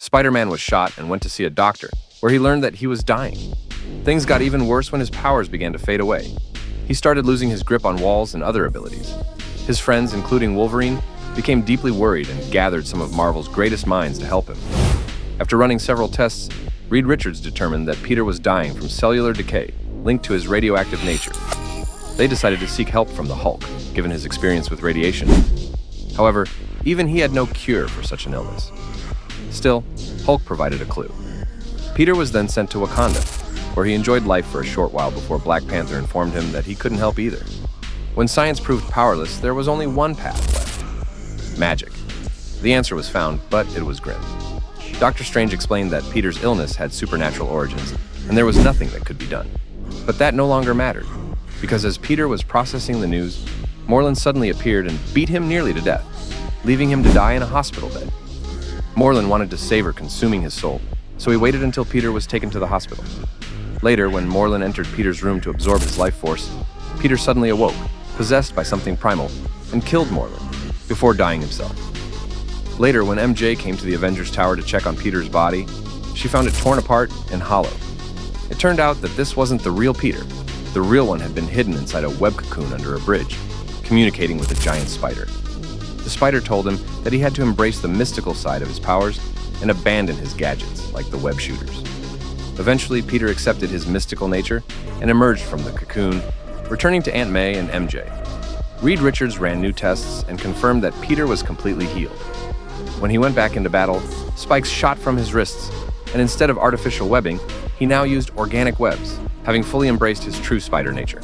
Spider-Man was shot and went to see a doctor, where he learned that he was dying. Things got even worse when his powers began to fade away. He started losing his grip on walls and other abilities. His friends, including Wolverine, became deeply worried and gathered some of Marvel's greatest minds to help him. After running several tests, Reed Richards determined that Peter was dying from cellular decay linked to his radioactive nature. They decided to seek help from the Hulk, given his experience with radiation. However, even he had no cure for such an illness. Still, Hulk provided a clue. Peter was then sent to Wakanda, where he enjoyed life for a short while before Black Panther informed him that he couldn't help either. When science proved powerless, there was only one path left: magic. The answer was found, but it was grim. Doctor Strange explained that Peter's illness had supernatural origins, and there was nothing that could be done. But that no longer mattered, because as Peter was processing the news, Morlun suddenly appeared and beat him nearly to death, leaving him to die in a hospital bed. Morlun wanted to save her, consuming his soul, so he waited until Peter was taken to the hospital. Later, when Morlun entered Peter's room to absorb his life force, Peter suddenly awoke, possessed by something primal, and killed Morlun, before dying himself. Later, when MJ came to the Avengers Tower to check on Peter's body, she found it torn apart and hollow. It turned out that this wasn't the real Peter. The real one had been hidden inside a web cocoon under a bridge, communicating with a giant spider. The spider told him that he had to embrace the mystical side of his powers and abandon his gadgets, like the web shooters. Eventually, Peter accepted his mystical nature and emerged from the cocoon, returning to Aunt May and MJ. Reed Richards ran new tests and confirmed that Peter was completely healed. When he went back into battle, spikes shot from his wrists, and instead of artificial webbing, he now used organic webs, having fully embraced his true spider nature.